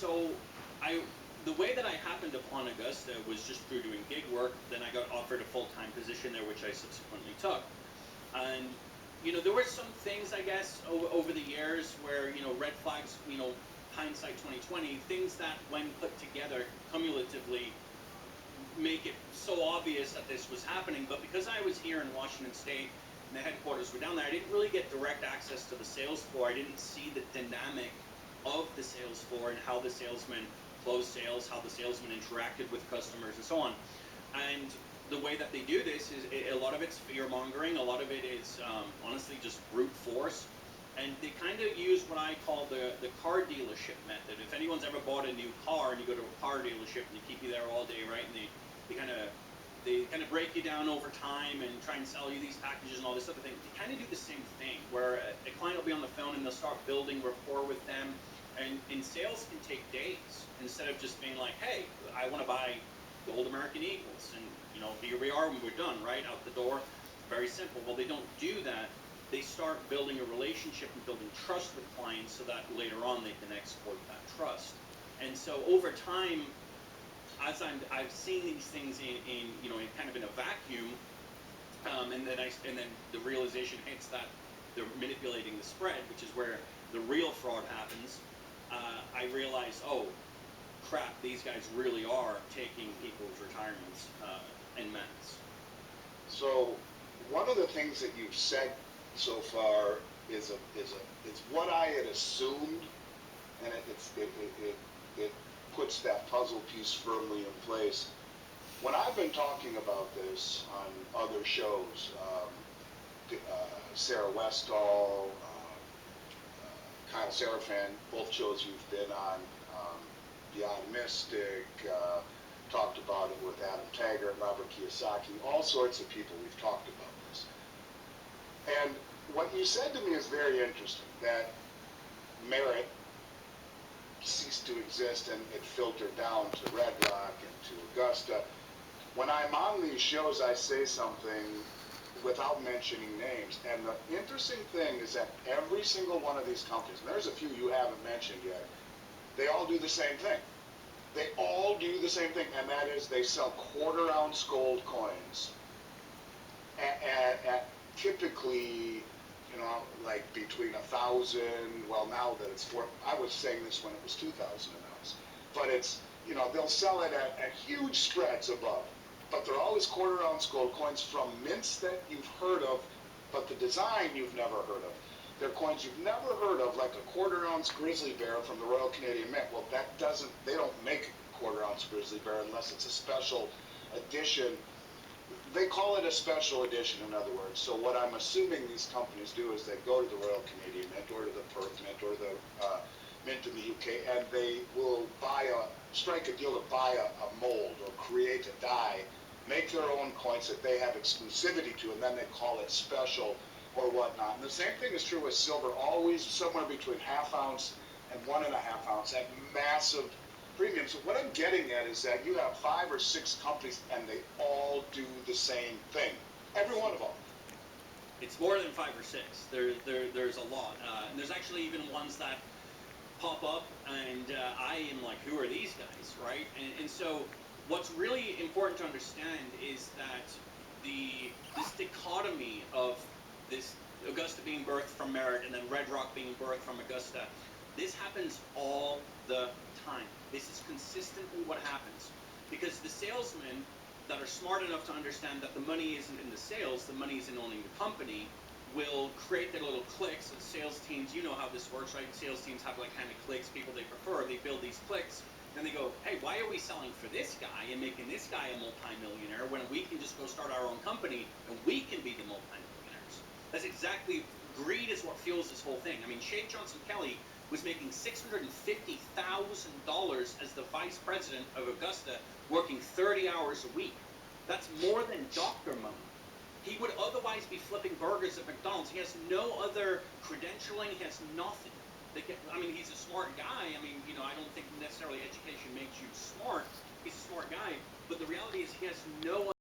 so I the way that I happened upon Augusta was just through doing gig work. Then I got offered a full-time position there, which I subsequently took. And there were some things, I guess, over the years where red flags. Hindsight 2020, things that when put together cumulatively make it so obvious that this was happening. But because I was here in Washington State and the headquarters were down there, I didn't really get direct access to the sales floor. I didn't see the dynamic of the sales floor and how the salesmen closed sales, how the salesmen interacted with customers, and so on. And the way that they do this is a lot of it's fear mongering, a lot of it is honestly just brute force. And they kind of use what I call the car dealership method. If anyone's ever bought a new car and you go to a car dealership and they keep you there all day, right? And they kind of break you down over time and try and sell you these packages and all this other thing. They kind of do the same thing, where a client will be on the phone and they'll start building rapport with them. And sales can take days, instead of just being like, hey, I want to buy gold American Eagles, and here we are when we're done, right out the door. Very simple. Well, they don't do that. They start building a relationship and building trust with clients, so that later on they can export that trust. And so over time, as I've seen these things in kind of in a vacuum, and then the realization hits that they're manipulating the spread, which is where the real fraud happens. I realize, oh crap, these guys really are taking people's retirements en masse. So one of the things that you've said so far is what I had assumed, and it puts that puzzle piece firmly in place. When I've been talking about this on other shows, Sarah Westall, Kyle Seraphin, both shows you've been on, Beyond Mystic, talked about it with Adam Taggart, Robert Kiyosaki, all sorts of people we've talked about this. And what you said to me is very interesting, that merit ceased to exist and it filtered down to Red Rock and to Augusta. When I'm on these shows, I say something without mentioning names. And the interesting thing is that every single one of these companies, and there's a few you haven't mentioned yet, they all do the same thing. They all do the same thing, and that is they sell quarter-ounce gold coins at typically, like between 1,000. Well, now that it's I was saying this when it was 2,000 an ounce, but it's they'll sell it at huge spreads above. But they're always quarter-ounce gold coins from mints that you've heard of, but the design you've never heard of. They're coins you've never heard of, like a quarter-ounce grizzly bear from the Royal Canadian Mint. Well, they don't make a quarter-ounce grizzly bear unless it's a special edition. They call it a special edition, in other words. So what I'm assuming these companies do is they go to the Royal Canadian Mint or to the Perth Mint or the Mint in the UK, and they will strike a deal to buy a mold or create a die, make their own coins that they have exclusivity to, and then they call it special or whatnot. And the same thing is true with silver, always somewhere between ½ ounce and 1½ ounce at massive premiums. So what I'm getting at is that you have 5 or 6 companies and they all do the same thing. Every one of them. It's more than 5 or 6. There's a lot. And there's actually even ones that pop up and I am like, who are these guys, right? And so what's really important to understand is that this dichotomy of this Augusta being birthed from Merit and then Red Rock being birthed from Augusta, this happens all the time. This is consistently what happens. Because the salesmen that are smart enough to understand that the money isn't in the sales, the money is in owning the company, will create their little cliques. And sales teams, you know how this works, right? Sales teams have like kind of cliques, people they prefer. They build these cliques. And they go, hey, why are we selling for this guy and making this guy a multimillionaire when we can just go start our own company and we can be the multimillionaires? That's exactly, greed is what fuels this whole thing. I mean, Shea Johnson Kelly was making $650,000 as the vice president of Augusta, working 30 hours a week. That's more than doctor money. He would otherwise be flipping burgers at McDonald's. He has no other credentialing. He has nothing. He's a smart guy. I don't think necessarily education makes you smart. He's a smart guy. But the reality is he has no